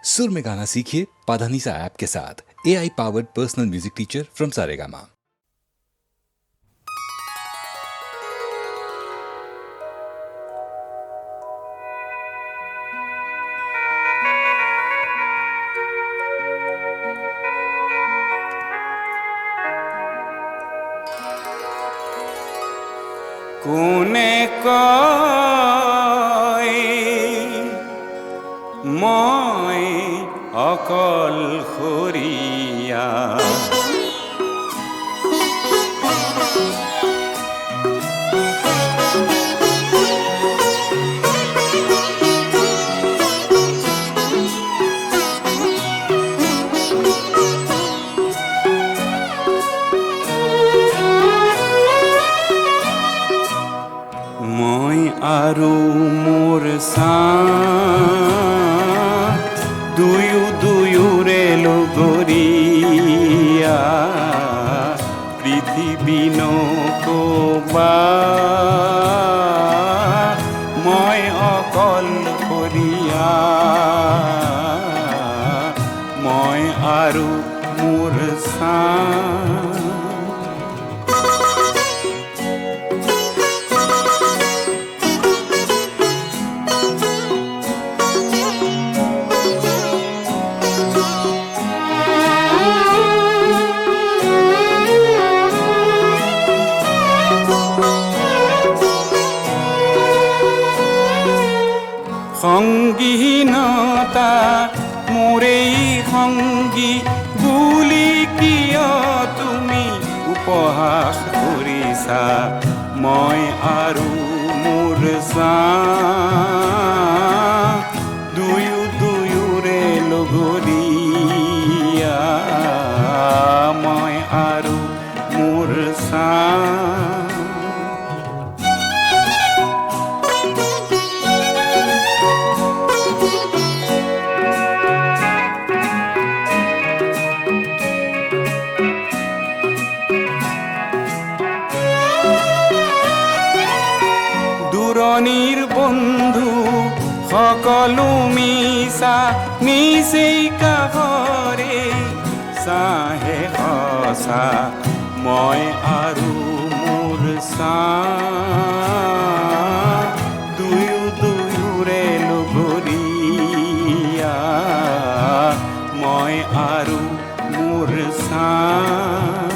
सुर में गाना सीखिए पाधानीसा ऐप के साथ। AI powered personal music teacher from Saregama. কোনে কয় মই অকলশৰীয়া, মই আৰু মোৰ সাথ দুয়োৰে লগৰীয়া, পৃথিৱী নকবা মই অকলশৰীয়া, মই আৰু মোৰ সাথ। সংগীনতা মোৰেই সংগী বুলি কিয় তুমি উপহাস কৰিছা, মই আৰু মোৰ সাথ দুয়োৰে লগৰীয়া, মই আৰু মোৰ সাথ। দূৰণিৰ বন্ধু সকলো মিছা, নিচেই কাষৰে চাহে সঁচা, মই আৰু মোৰ সাথ দুয়োৰে লগৰীয়া, মই আৰু মোৰ সাথ।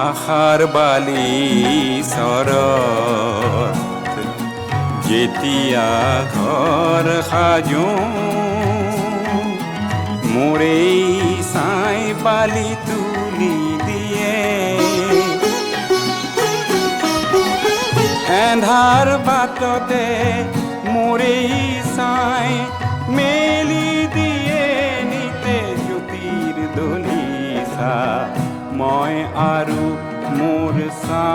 আশাৰ বালি চৰত যেতিয়া ঘৰ সাজো, মোৰেই চাই বালি তুলি দিয়ে, এন্ধাৰ বাটতে মোৰেই চাই মেলি দিয়ে নিতে জ্যোতিৰ দলিচা, মই আৰু মোৰ সাথ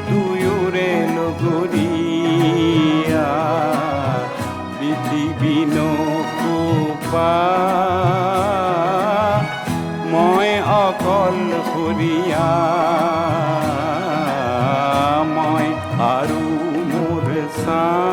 দুয়োৰে লগৰীয়া, পৃথিৱী নকবা মই অকলশৰীয়া, মই আৰু মোৰ সাথ।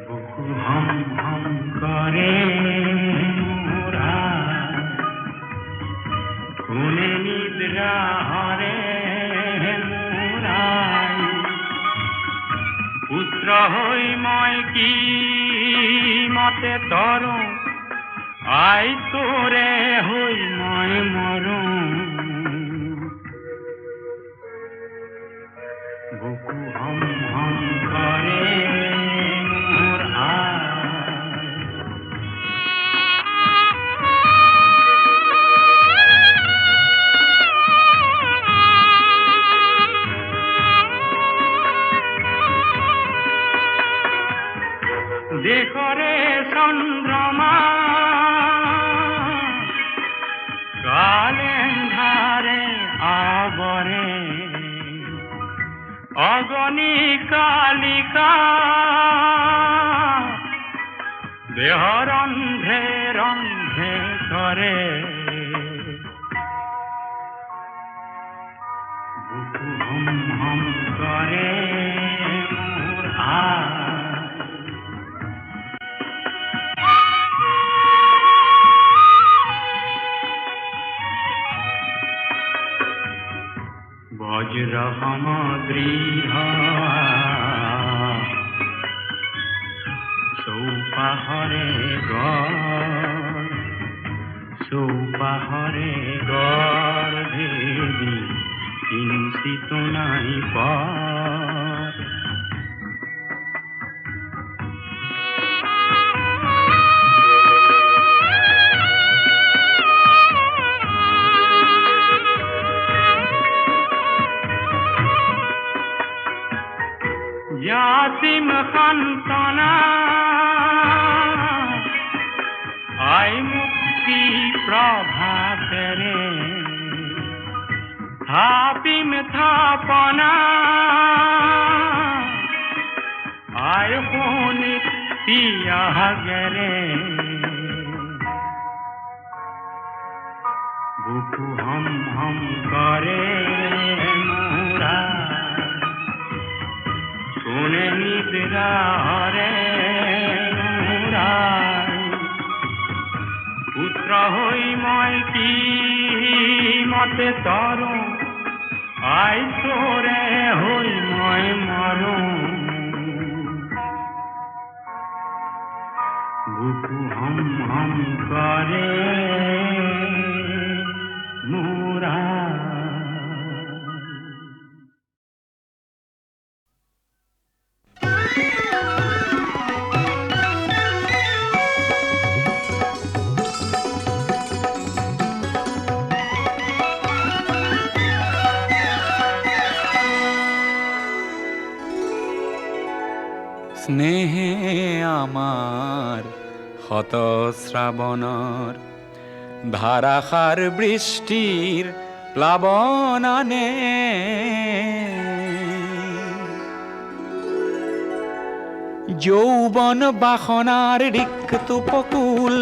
বুকু হম হম করে মোরা, কোনে নিদ্রা হরে মোরাই, পুত্র হই মই কি মতে তর, আই তোরে হই মই মরম, বুকু হম হম করে মোর আয় দেখরে চন্দ্রমা কালেন্ধারে আবরে অগণী কালিকা দেহ রন্ধ্রে রন্ধ্রে করে বুকু হম হম করে মোর আয় বজ্র হম দৃঢ় সৌপাহরে গড় ভেদি কিঞ্চিত নাই পর ইয়াসিম খান্তনা আই মুক্তি প্রভাতেরে থাপিম থাপনা আয় হোনি পিয়া গরে বুকু হম হম করে মোরা কোনে নিদ্রা হরে পুত্র হই মই কি মতে তর আই তোরে হই মই মর বুকু হম হম করে মোরা স্নেহে আমার হত শ্রাবণর ধারাসার বৃষ্টির প্লাবনানে যৌবন বাসনার রিক্ত উপকূল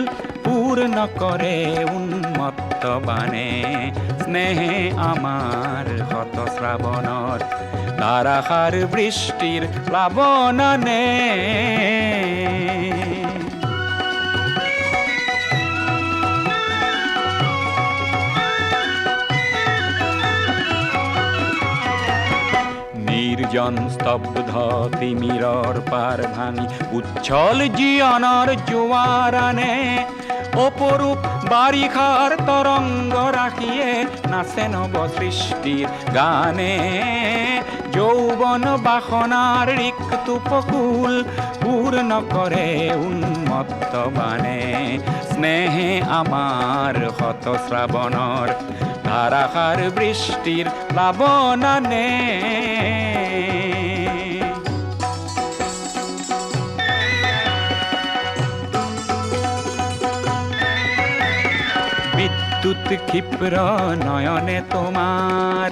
পূর্ণ করে উন্মত্ত বানে স্নেহে আমার হত শ্রাবণর ধারাসার বৃষ্টির প্লাবনানে নির্জন স্তব্ধ তিমিরর পার ভাঙি উচ্ছল জীবনের জোয়ার আনে অপরূপ বারিখার তরঙ্গ রাখিয়ে নাচে নব সৃষ্টির গানে যৌবন বাসনার রিক্ত উপকূল পূর্ণ করে উন্মত্ত বানে স্নেহে আমার হত শ্রাবণর ধারাসার বৃষ্টির প্লাবনানে বিদ্যুৎ ক্ষিপ্র নয়নে তোমার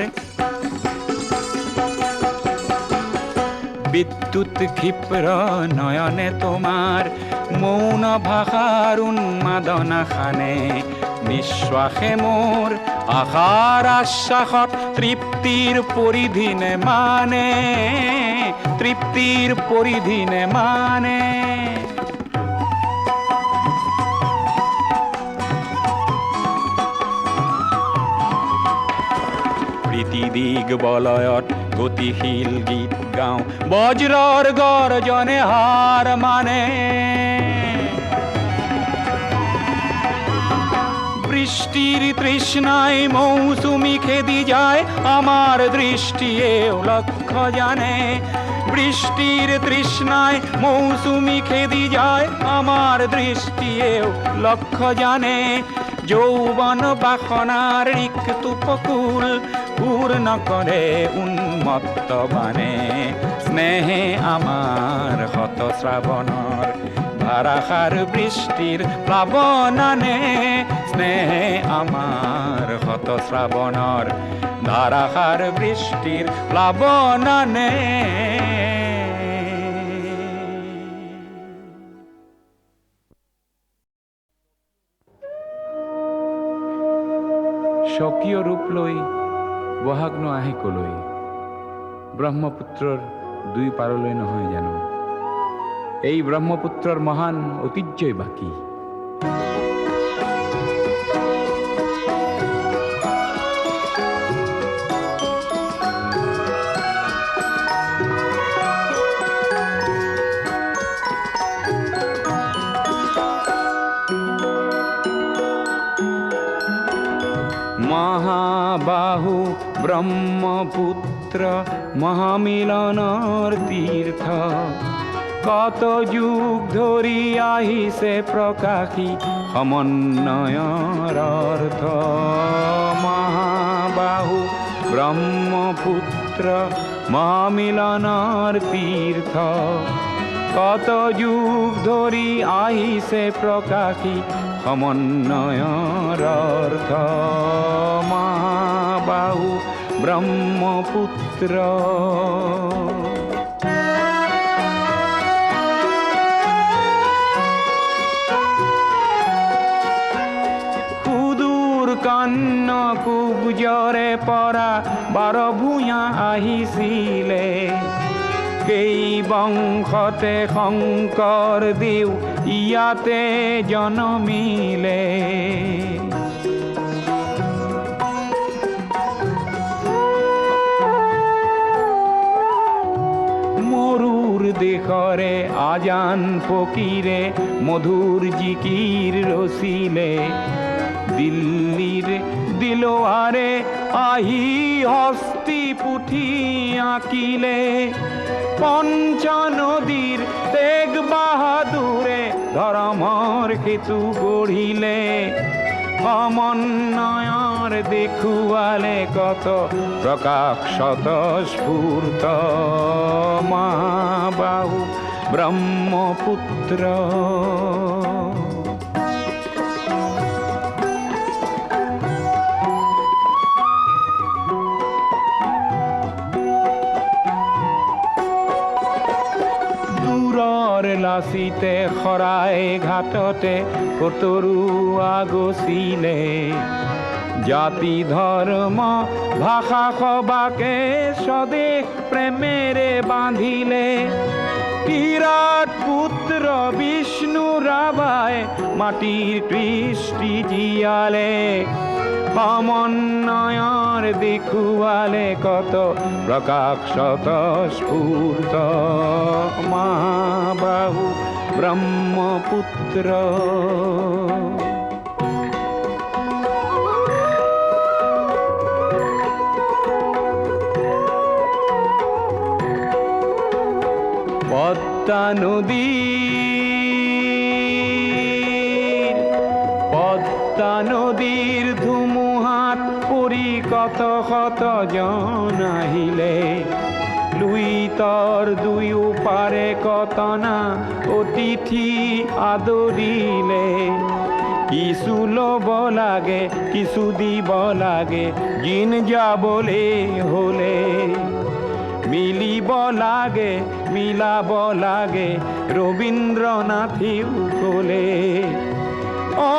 বিদ্যুৎ ক্ষিপ্র নয়নে তোমার মৌন ভাষার উন্মাদনা খানে নিঃশ্বাসে মোর আশার আশ্বাসত তৃপ্তির পরিধিনে মানে তৃপ্তির পরিধিনে মানে প্রীতিদিগ বলয়ত গতিশীল গীত গাও বজ্রর গর্জনে হার মানে বৃষ্টির তৃষ্ণায় মৌসুমি খেদি যায় আমার দৃষ্টি এও লক্ষ্য জানে বৃষ্টির তৃষ্ণায় মৌসুমি খেদি যায়, আমার দৃষ্টিয়েও লক্ষ্য জানে। যৌবন বাসনার রিক্ত উপকূল পূর্ণ করে উন্মত্ত বানে। স্নেহে আমার হত শ্রাবণর ধারাসার বৃষ্টির প্লাবনানে। স্নেহে আমার হত শ্রাবণর ধারাসার বৃষ্টির প্লাবনানে। স্বকীয় ৰূপ লৈ বহাগ নো আহে কলৈ, ব্ৰহ্মপুত্ৰৰ দুই পাৰলৈ নহয় জানো। এই ব্ৰহ্মপুত্ৰৰ মহান ঐতিহ্যই বাকী। মহাবাহু ব্ৰহ্মপুত্ৰ মহামিলনৰ তীৰ্থ, কত যুগ ধৰি আহিছে প্ৰকাশী সমন্বয়ৰ অৰ্থ। মহাবাহু ব্ৰহ্মপুত্ৰ মহামিলনৰ তীৰ্থ, কত যুগ ধৰি আহিছে প্ৰকাশী সমন্বয়ৰ অৰ্থ। মহাবাহু ব্ৰহ্মপুত্ৰ। সুদূৰ কন্যকুব্জৰে পৰা বাৰ ভূঞা আহিছিলে, সেই বংশতে শংকৰ দেও ইয়াতে জনমিলে। মৰুৰ দেশৰে আজান ফকীৰে মধুৰ জিকিৰ ৰচিলে, দিল্লীৰ দিলোৱাৰে আহি হস্তি পুথি আঁকিলে। পঞ্চ নদীৰ তেগ বাহাদুৰে ধৰ্মৰ সেতু গঢ়িলে, সমন্বয়ৰ দেখুৱালে কত প্ৰকাশ স্বতঃস্ফূৰ্ত। মহাবাহু ব্ৰহ্মপুত্ৰ। লাচিতে শৰাই ঘাটতে কতৰুৱা গছিলে, জাতি ধৰ্ম ভাষা সবাকে স্বদেশ প্ৰেমেৰে বান্ধিলে। বিৰাট পুত্ৰ বিষ্ণু ৰাভাই মাটিৰ কৃষ্টি জীয়ালে, সমন্বয়ৰ দেখুৱালে কত প্ৰকাশ স্বতঃস্ফূৰ্ত। মহাবাহু ব্ৰহ্মপুত্ৰ। পদ্মা নদীৰ ধুমুহাত পৰি কত শত জন আহিলে, লুইতৰ দুয়ো পাৰে কতনা অতিথি আদৰিলে। কিছু ল'ব লাগে কিছু দিব লাগে, জিন যাবলে হলে মিলিব লাগে মিলাব লাগে, ৰবীন্দ্ৰনাথেও ক'লে।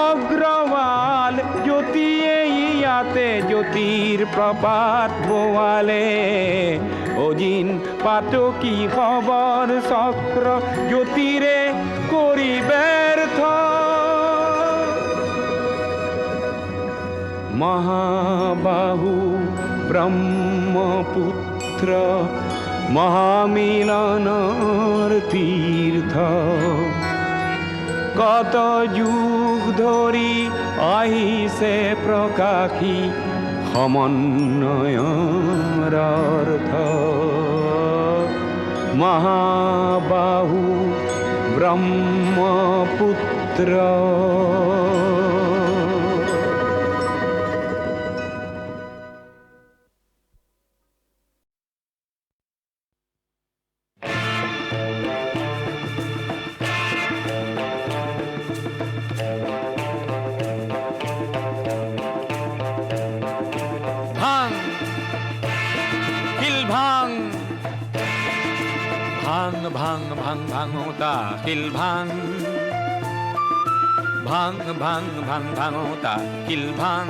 অগ্ৰৱাল জ্যোতিয়ে ইয়াতে জ্যোতিৰ প্ৰপাত বোৱালে, অজিন পাতকী খবৰ চক্ৰ জ্যোতিৰে কৰি ব্যৰ্থ। মহাবাহু ব্ৰহ্মপুত্ৰ মহামিলনৰ তীৰ্থ, কত যুগ ধৰি আহিছে প্ৰকাশী সমন্বয়ৰ অৰ্থ। মহাবাহু ব্রহ্মপুত্র। ভাং কিল ভাং ভাং ভাং ভাং ভাঙোতা কিল ভাং ভাং ভাং ভাং ভাঙোতা কিল ভাং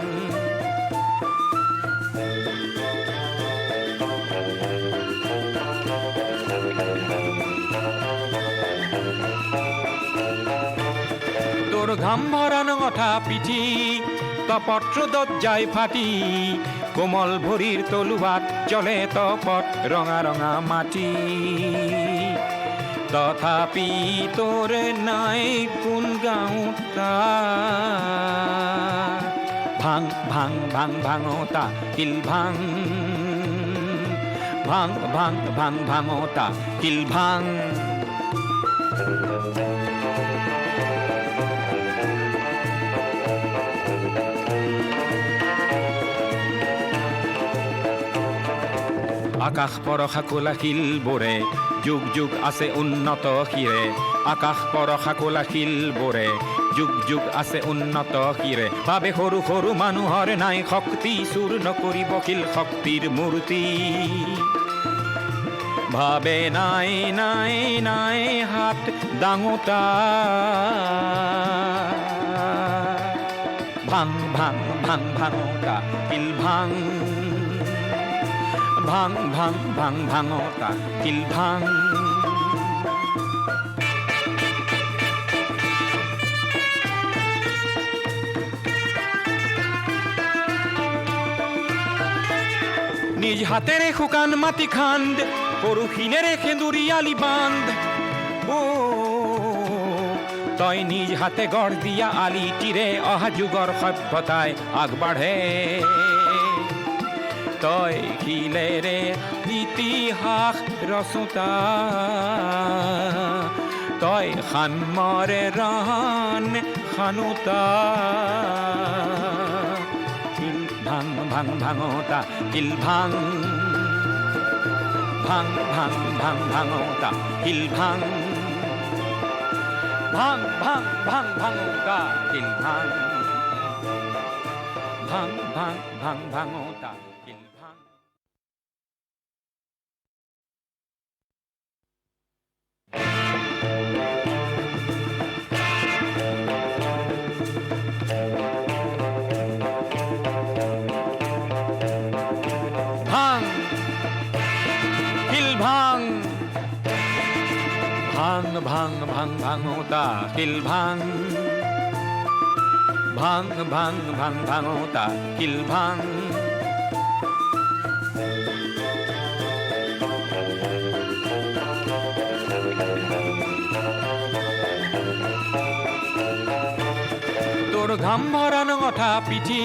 তোর ঘাম ভরানো ওঠা পিঠি তপত্র দজ্জায় ফাটি কোমল ভরির তলুয়াত চলে তপট রঙা রঙা মাটি তথাপি তোর নাই কোন গাঁওতা ভাং ভাং ভাং ভাঙোতা কিল ভাং ভাং ভাং ভাং ভাঙোতা কিল ভাং আকাশ পরশা কোলাশিল বোৰে যুগ যুগ আছে উন্নত শিৰে আকাশ পৰশা কোলাশিল বোৰে যুগ যুগ আছে উন্নত শিৰে ভাবে সৰু সৰু মানুহৰ নাই শক্তি চুৰ নকৰিব শিল শক্তিৰ মূৰ্তি ভাবে নাই নাই নাই হাত ডাঙোতা ভাং ভাং ভাং ভাঙোতা কিল ভাং ভাং ভাং ভাং ভাঙোতা কিল ভাং নিজ হাতেরে শুকান মাটি খান্দ পৰশিনেৰে সেন্দুৰীয়ালি বান্ধ ও তই নিজ হাতে গঢ় দিয়া আলিটিৰে অহা যুগৰ সভ্যতাই আগবাঢ়ে তই শিলেৰে ইতিহাস ৰচোতা তই সান্মৰে ৰহন খানোতা কিল ভাং ভাং ভাঙোতা কিল ভাং ভাং ভাং ভাং ভাঙোতা কিল ভাং ভাং ভাং ভাং ভাঙোতা কিল ভাং ভাং ভাং ভাং ভাঙোতা কিল ভাং ভাং কিল ভাং ভাং ভাং ভাং ভাঙোতা কিল ভাং ভাং ভাং ভাং ভাঙোতা কিল ভাং তোর ঘাম ভরানো ওঠা পিঠি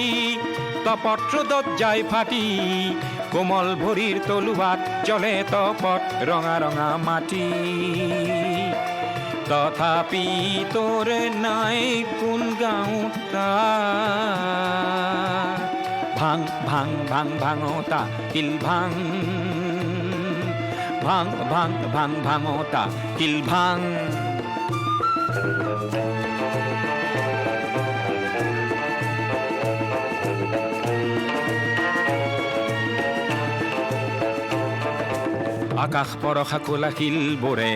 তপত্র দজ্জায় ফাটি কোমল ভরির তলুয়াত চলে তপট রঙা রঙা মাটি তথাপি তোর নাই কোন গাঁওতা ভাং ভাং ভাং ভাঙোতা কিল ভাং ভাং ভাং ভাং ভাঙোতা কিল ভাং আকাশ পৰশা কোলাশিল বোৰে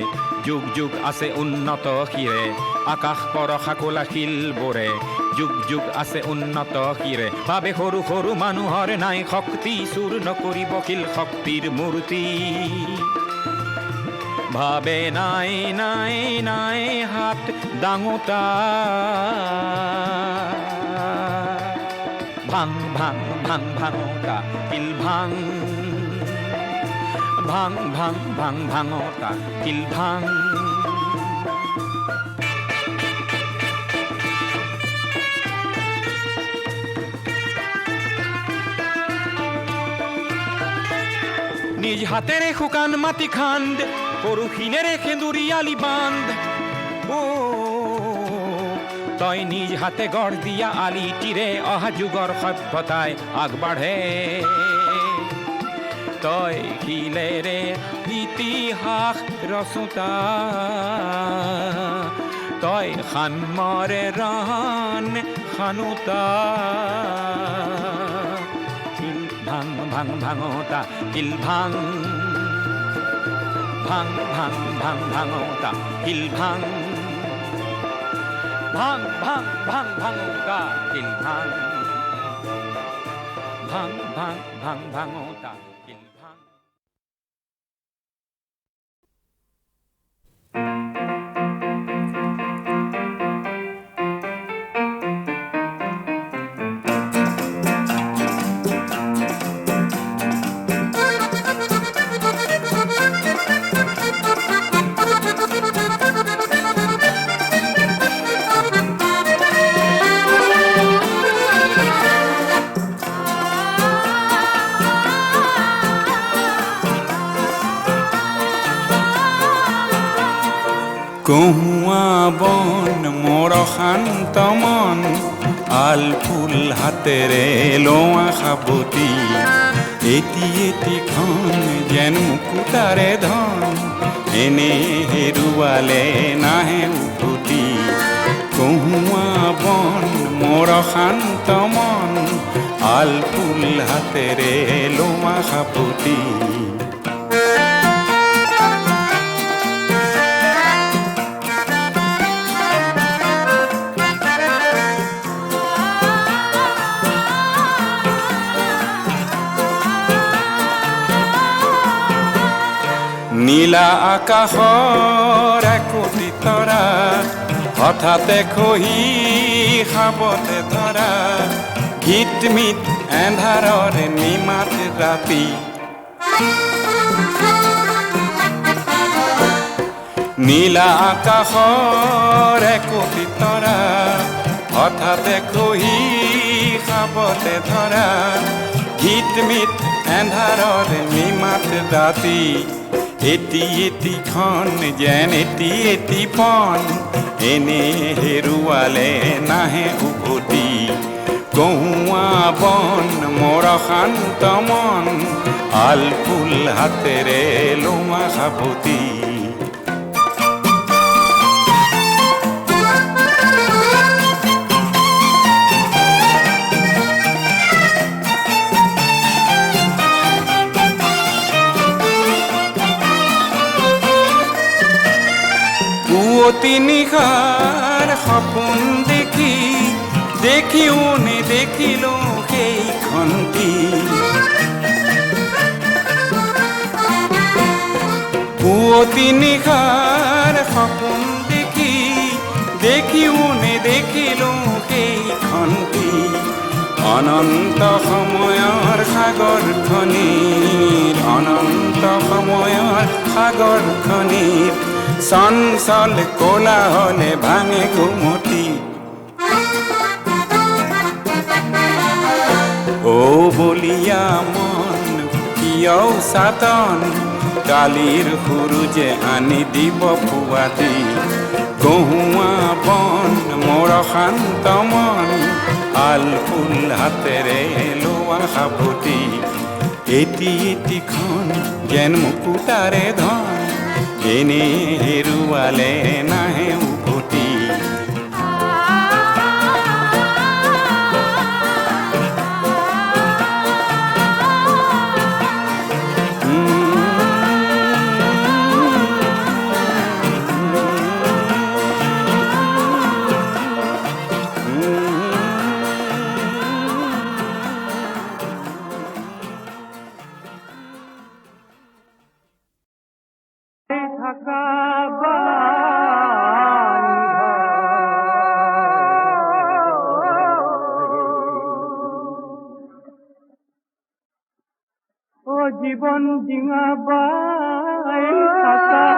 যুগ যুগ আছে উন্নত শিৰে আকাশ পৰশা কোলাশিল বোৰে যুগ যুগ আছে উন্নত শিৰে ভাবে সৰু সৰু মানুহৰ নাই শক্তি চুৰ নকৰিব শিল শক্তিৰ মূৰ্তি ভাবে নাই নাই নাই হাত ডাঙোতা ভাং ভাং ভাং ভাঙোতা কিল ভাং ভাং ভাং ভাং ভাঙোতা কিল ভাং নিজ হাতেৰে শুকান মাটি খান্দ পৰশিনেৰে সেন্দুৰীয়ালি বান্ধ অ তই নিজ হাতে গঢ় দিয়া আলিটিৰে অহা যুগৰ সভ্যতাই আগবাঢ়ে তই শিলেৰে ইতিহাস ৰচোতা তই সান্মৰে ৰণ খানোতা শিল ভাং ভাং ভাঙোতা শিল ভাং ভাং ভাং ভাং ভাঙোতা শিল ভাং ভাং ভাং ভাং ভাঙোতা শিল ভাং ভাং ভাং ভাং ভাঙোতা শিল ভাং কহুয়া বন মোর শান্ত মন আল ফুল হাতেৰে লোৱা সাবতি এটি এটিখন যেন মুকুতাৰে ধন এনে হেৰুৱালে নাহে উভতি কহুয়া বন মোৰ শান্ত মন আল ফুল হাতেৰে লোৱা সাবতি নীলা আকাশৰ একোটি তৰা হঠাতে খহি খাবতে ধৰা গীত মিত এন্ধাৰৰ নিমাত ৰাতি নীলা আকাশৰ একোটি তৰা হঠাতে খহি খাবতে ধৰা গীত মিত এন্ধাৰৰ নিমাত ৰাতি এটি এটিখন যেন এটি এটি পন এনে হেৰুৱালে নাহে উভতি কহুৱা বন মোৰ শান্ত মন আল ফুল হাতেৰে লোৱা সাবতি পুৱতি নিশাৰ সপোন দেখি দেখিও নেদেখিলো সেইখন কি পুৱতি নিশাৰ সপোন দেখি দেখিও নেদেখিলো সেইখন কি অনন্ত সময়ৰ সাগৰখনিৰ অনন্ত সময়ৰ সাগৰখনিৰ চঞ্চল কোলাহলে ভাঙে ঘুমতি ও বলিয়া মন কিয় সাতন কালিৰ সূৰুজে আনি দিব পুৱাতি কহুৱা বন মোৰ শান্ত মন আল ফুল হাতেৰে লোৱা সাবতি এটি এটিখন যেন মুকুতাৰে ধন এনে হেৰুৱালে নাহে উভতি জীবন ডিঙাবাই থাকা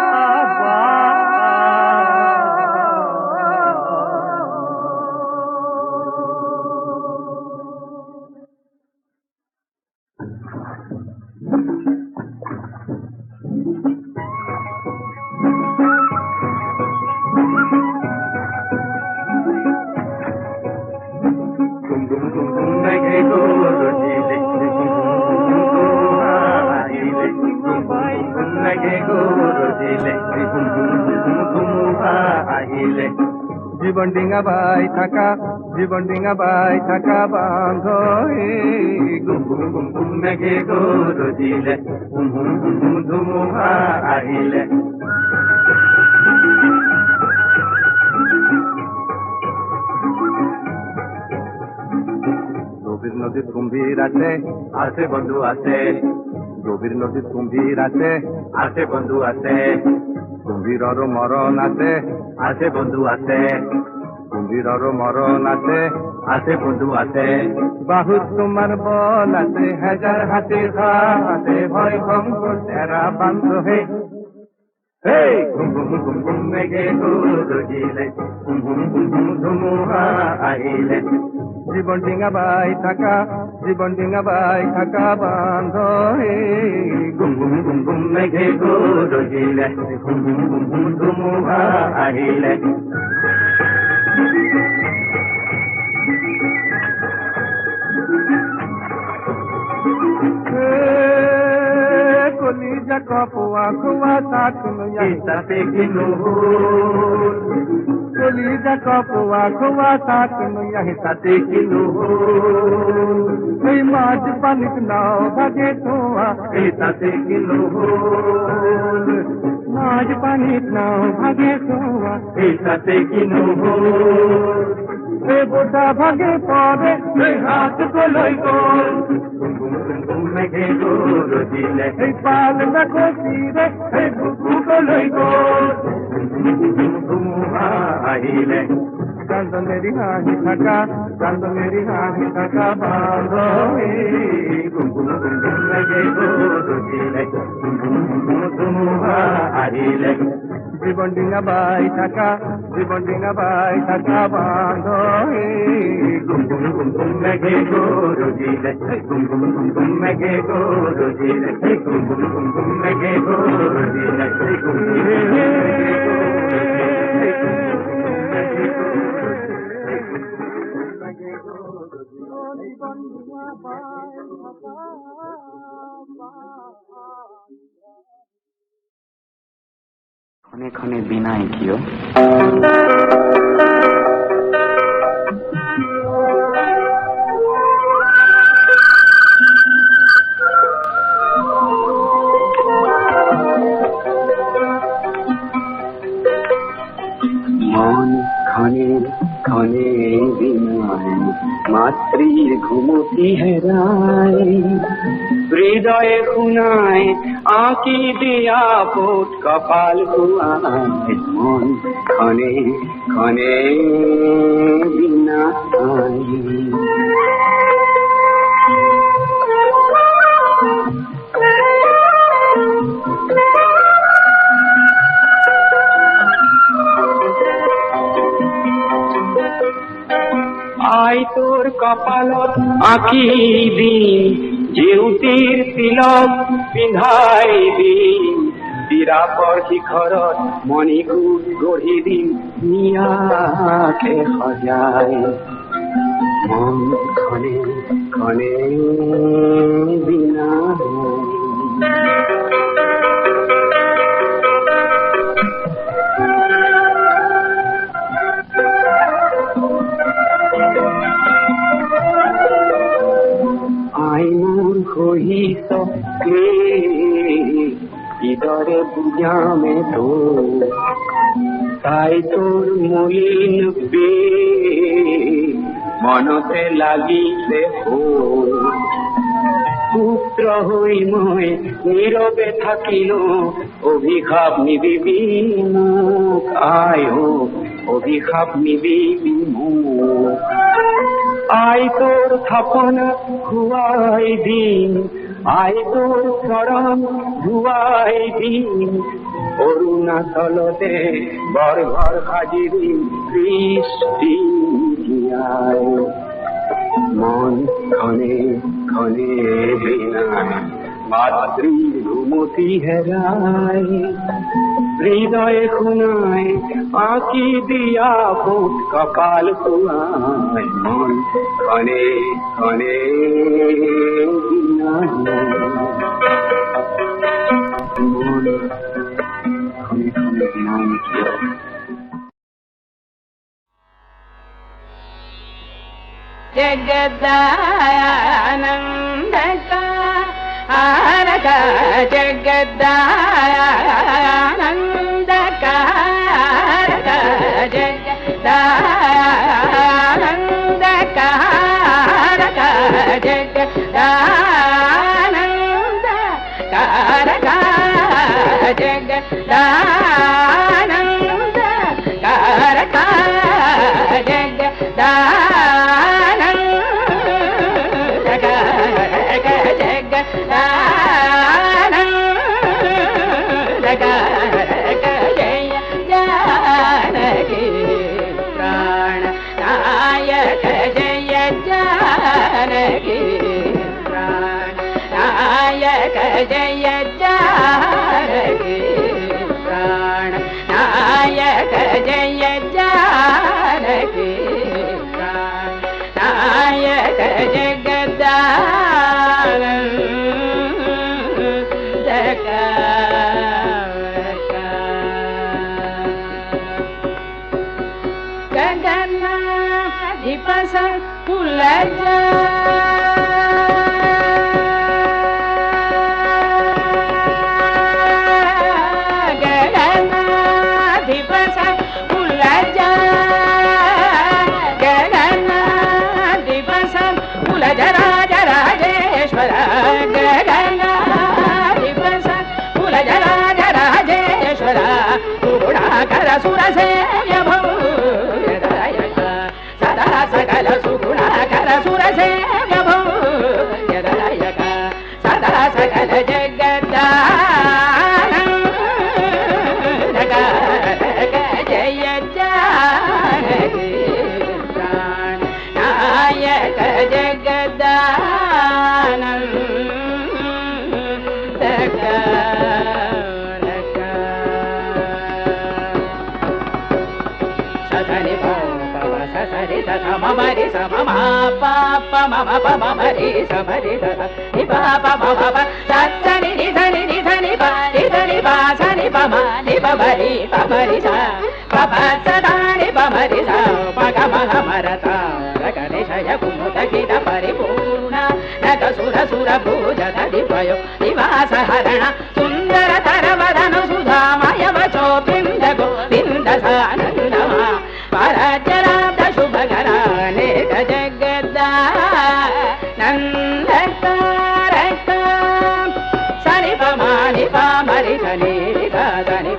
রজিলে ধুমুহা আহিলে জীবন ডিঙা বাই থাকা জীবন ডিঙা বাই থাকা বান্ধ গুম গুম গুম গুম মেঘে গরজিলে ধুমুহা আহিলে গভীর নদীর কুম্ভীর আছে আছে বন্ধু আছে গভীর নদীর কুম্ভীর আছে আছে বন্ধু আছে কুম্ভীরর মরণ আছে আছে বন্ধু আছে কুম্ভীরর মরণ আছে আছে বন্ধু আছে বাহু তোমার বল আছে হাজার হাতের ঘাট আছে ভয় ভঙ্গ তেরা বান্ধ হে ঘুম ঘুম ঘুম ঘুম মেঘে গরজিলে ঘুম ঘুম ঘুম ঘুম ধুমুহা আহিলে জীবন ডিঙা বাই থাকা জীবন ডিঙা বাই থাকা বান্ধ হে গুম গুম গুম গুম মেঘে গরজিলে ঘুম ঘুম ঘুম ঘুম ধুমুহা আহিলে কলিজা কপুয়া খুয়া সাথ তাতে কিনো কলিজা কপুয়া খুয়া সাথ তাতে কিনো এই মাছ পানিত নাও ভাগে তোয়া তাতে কিনো মাছ পানিত নাও ভাগে তোয়া তাতে কিনো বোটা ভাগে পরে হাত কলই গোল মেঘে গরজিলে পাল দেখো তীরে বুকু কলই গোল ধুমুহা আহিলে কান্দনেরি হাহি থাকা কান্দনেরি হাহি থাকা বাঁধ গুম গুম গুম গুম মেঘে গরজিলে ধুমুহা আহিলে জীবন ডিঙা বাই থাকা জীবন ডিঙা বাই থাকা বাঁধ গুম গুম গুম গুম মেঘে গরজিলে গুম গুম গুম গুম মেঘে গরজিলে গুম গুম গুম গুম মেঘে গরজিলে গুম ক্ষণে ক্ষণে বিনায় কিয় মন ক্ষণে ক্ষণে বিনায় মাতৃর ঘুমতি হেরায় হৃদয়ে খুনায় আঁকি দিয়া পোট কপাল কুয়ায় মন ক্ষণে ক্ষণে বিনায় আই তোর কপালত আঁকি দিন জেউতির তিলক পিন্ধাই দিন তিরাপর শিখৰত মণিকূট গঢ়ি দিন নিয়াকে সজাই মন ক্ষণে ক্ষণে বিনায় কহিছ ইদরে বুঝামে তো তাই তোর মলিন বে মনতে লাগিছে পুত্র হই মই নীরবে থাকিল অভিশাপ নিবিবি মুখ আয় অভিশাপ নিবিবি মুখ আই তোর থাপন খুয়াই দিন আই তোর চরণ ধুয়াই দিন অরুণাচলতে বরঘর সাজি দিন বৃষ্টি জিয়ায় মন ক্ষণে ক্ষণে বিনায় মাতৃর ঘুমতি হেরায় হৃদয়ে খুনায় আঁকি দিয়া ফুট কপাল কুয়ায় মন ক্ষণে ক্ষণে বিনায় মন జగదానందకారక జగదానందకారక జగదానందకారక జగదానందకారక జగదానందకారక జగదానందకారక జయ జానకి ప్రాణ నాయక జయ జానకి ప్రాణ నాయక జయ జానకి ప్రాణ నాయక జయ జానకి ప్రాణ నాయక గగనాధిపస కులజ గగనాధిపస కులజ గగనాధిపస కులజ రాజ రాజేశ్వర గగనాధిపస కులజ రాజ రాజేశ్వర గుణాకర సురసేవ్య భూయదాయక సదా సకల సుగుణాకర సురసేవ్య భూయదాయక సదా సకల జగదానందకారక జయ జానకి ప్రాణ నాయక సని సరి సమరి సమమ పాప మమ పమ మరి సమరి ని పాప మమ సని ని ధని ని ధని పా ని ధని పా సని పమ ని పమరి పమరి స పప సదాని పమరి స పగ మహ మరత గణేశయ కుముద కిట పరిపూర్ణ నగ సుర సుర భూజన దిపయో నివాస హరణ సుందర తరవదన సుధామయ వచో బింద గోవింద సానందమ పరచరాబ్ద శుభకరానేక జగదానందకారక సని పమాని పామరి సని సని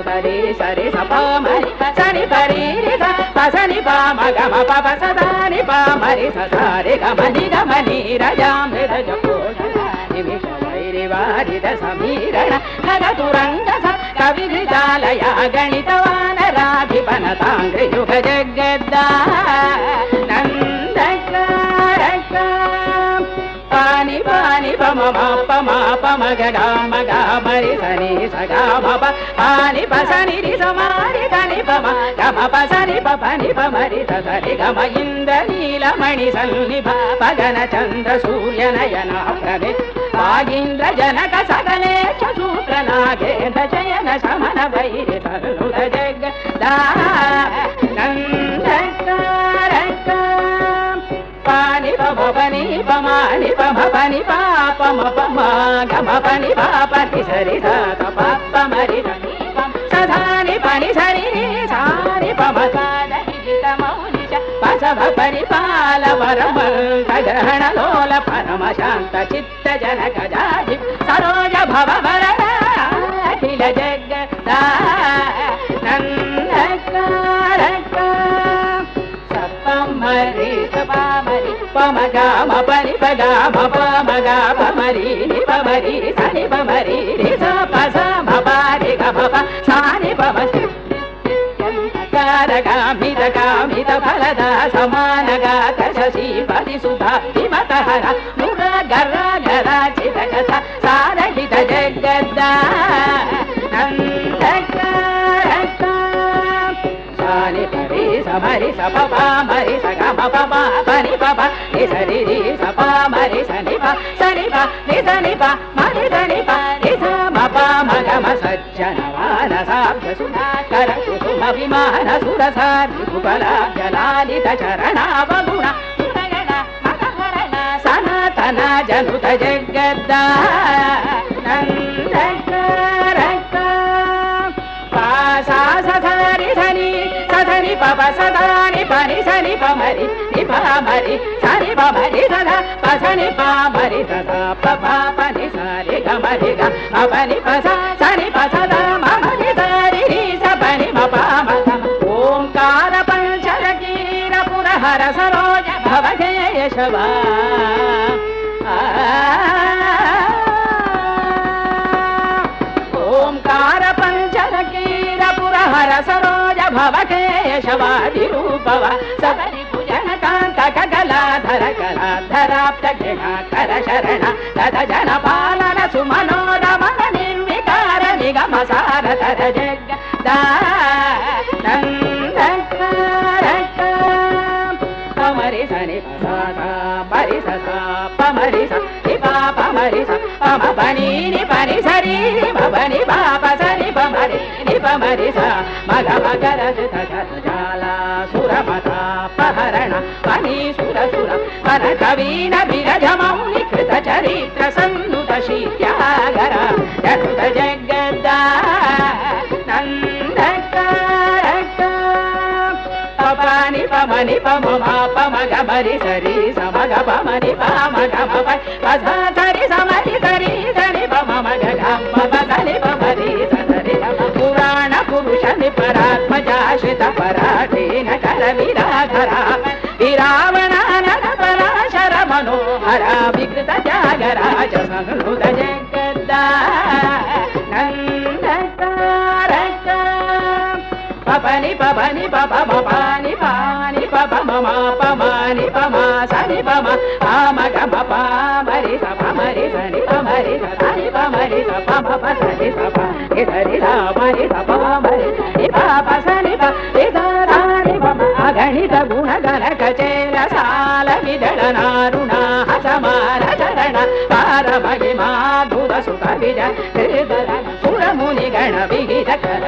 పరి సరి సపమరి సని పరి సని పామ గమ పప సదాని పామరి ససారి గమని గమని రజామృత జపోషిష వైరివారిద సమీరణ ఖగతురంగ కవిఘృతాలయ గణితవానరాభిపనతాంగ్రయుగ జగదానందకారక పాని పాని పమ పమ పమ గమ గమరి సని సగమ పాని పసని రి సమారి ధని పమ గమ పసని పని పమరి సరి గమ ఇంద్ర నీలమణి సన్నిభ పగన చంద్ర సూర్య నయన ప్రభే వాగీంద్ర జనక సకలే సూత్ర నాగేంద్ర జయన శమన వైరి తరుణ జగదానందకారక పాని పమ పని పమాని పమ పని పాపమ పమ గమ పని పాపని సరి సత పాప మరి సధాని పని సరి సారి పమ సాదహిత మౌనిష పసవ పరిపాల వరమంత గ్రహణ లోల పరమ శాంత చిత్త జనక జాజి సరోజ భవ వరద అఖిల జగదానందకారక సపమరి సపమరి పమ గమ పని పగమ పమ గమ మరి ని పమరి సని పమరి రి స పస మపరి గమ ప సాని పమ కారగామిత కామిత ఫలద సమానగాత శశి పది సుధా విమత హర ముగ గర్ర గర చిత కథ సారహిత జగదానందకారక సాని పరి సమరి సప మరి సగమ పమ పని పప ని సరి రి సప మరి సని ప సని ప ని సని ప మరి సని ప ని స మ ప మ గమ సజ్జనవాన రసాబ్జ సుధాకర కుసుమ విమాన సురసారి కుబలాబ్జలాలిత చరణావగుణ సురగణ మదహరణ సనాతన జనుత జగద్దా సధని పవ సదాని పని సని పమరి నిపమరి సని పమరి సదా పసని పామరి సదా పని సారి గమరి గ అపని పస సని పసద మమరి సారి సపని మపమ ఓంకార పంచర కీర పురహర సరోజ భవకేశవ ఓంకార పంచర కీర పురహర సరోజ భవకేశవాది రూపవ సదరి భుజన కాంత కగలాధర కళాధరాప్త గిణాకర శరణ తద జన పాలన సుమనోరమణ నిర్వికార నిగమ సారధర జగదా పమరి సని పరి పమరి పమరి పమ పని ని పని సరి పని పాప సరి పమరి ని పమరి స మగ మగర జాల సురమత పహరణ పని సుర సుర పర కవీన విరజ మౌని కృత చరిత్ర సన్నుత శీత్యాగర జనుత జగద్దా పని పమని పమ పమగ మరి సరి సమగ పమని పమగ పమ సరి సమరి సరి సరి పమ మగ గమ సరి పమరి సరి పురాణ పురుష నిపరాత్మజాశ్రిత పరాఠేన కర విరాధర విరావణ నర పరాశర మనోహర వికృత త్యాగరాజ సంహృత జగద్దా పని పని పని పాని పమ పమాని పమా సని పమ పామ గమ పామరి సపమరి సని పమరి సని పమరి సపమ పసని సప ఇసరి రామరి సపమరి పాప సని పని పమ అగణిత గుణ గణ కచేల సాల విదళ నారుణ సమాన చరణ పార మహిమా ధుర సుఖ విజ సురముని గణ విహిత కర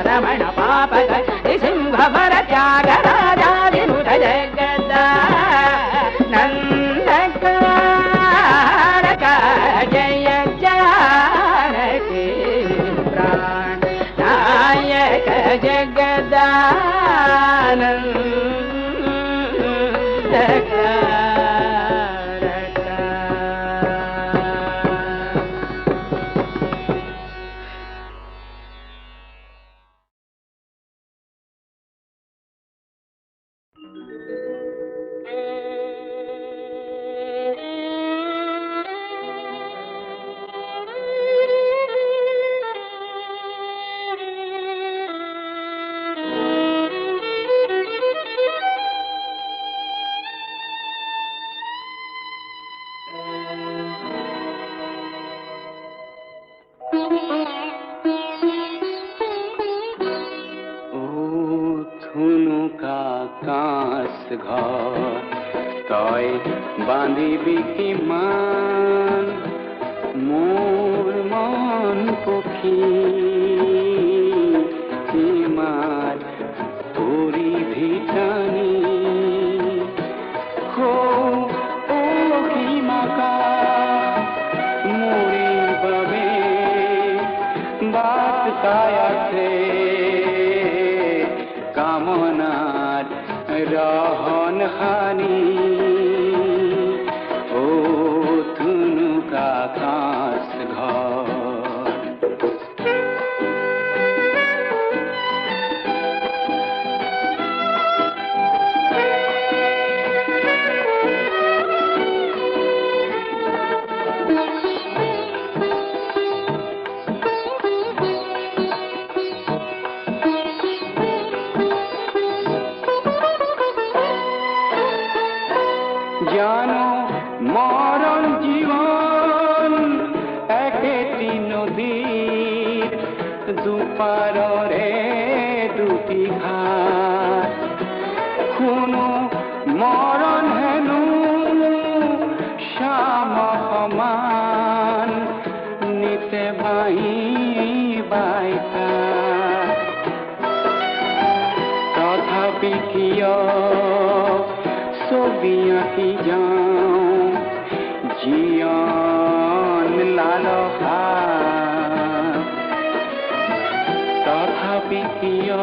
రమణ పాప సింహ భర త్యాగ రాజాది నుత జగద్దా నందక జయ జానకి ప్రాణ నాయక జగదానందక তই বান্ধিবি কিমান মোৰ মন পক্ষী সীমাত পৰি ভিটানি সীমাকা মৰি বাবে বাট চাই আছে কামনাত रहन खानी ओ थुनुका कास घर জানো মরণ জীবন একেটি নদীর দুপারে দুটি ঘাট কোনো মরণ হেনু শ্যাম সমান নিতে ভাই বা আইতা তথাপি কিয় ছবি আঁকি যাওঁ জীৱন লালসা তথাপি কিয়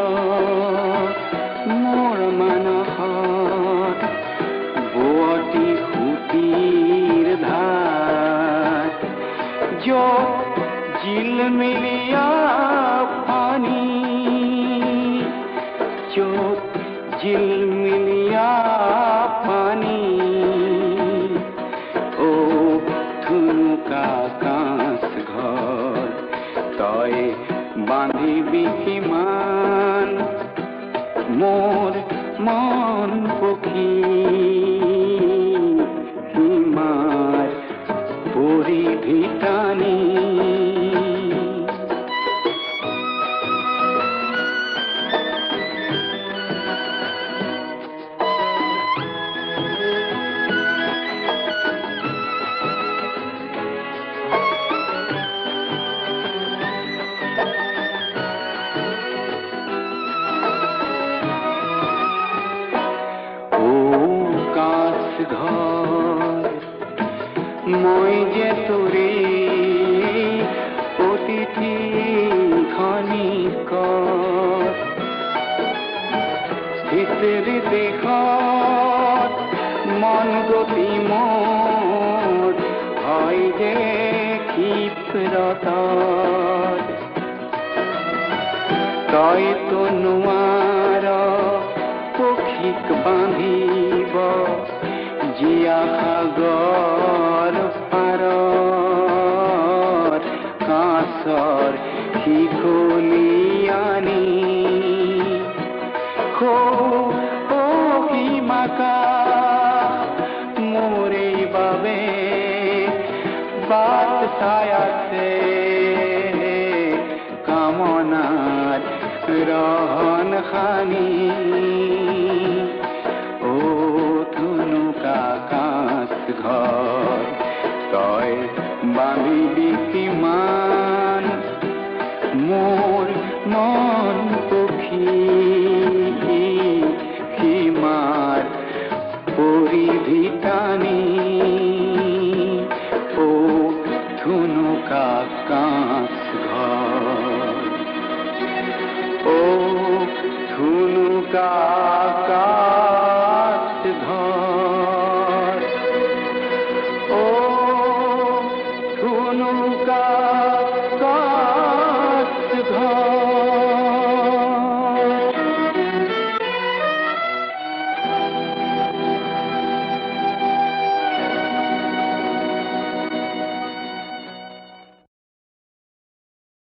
মোৰ মানসত বোৱতী সুঁতিৰ ধাৰ য'ত জিলমিলিয়া পানী য'ত জিলমিলিয়া পানী ও ধুনুকা কাঁচ ঘৰ তই বান্ধিবি কিমান মোৰ মন পখী সীমাৰ পৰিধি টানি মই যে তোৰে অতিথি খনিকৰ স্থিতিৰ দেশত মন গতি মোৰ হয় যে ক্ষিপ্ৰত তইতো নোৱাৰ পক্ষীক বান্ধিব জীয়া সাগৰ পাৰত কাঁচৰ শিকলি আনি সীমাকা মোৰে বাবে বাট চাই আছে কামনাত ৰহন খানি ঘৰ তই বান্ধিবি কিমান মোৰ মন পখী সীমাৰ পৰিধি টানি ও ধুনুকা কাঁচ ঘৰ ও ধুনুকা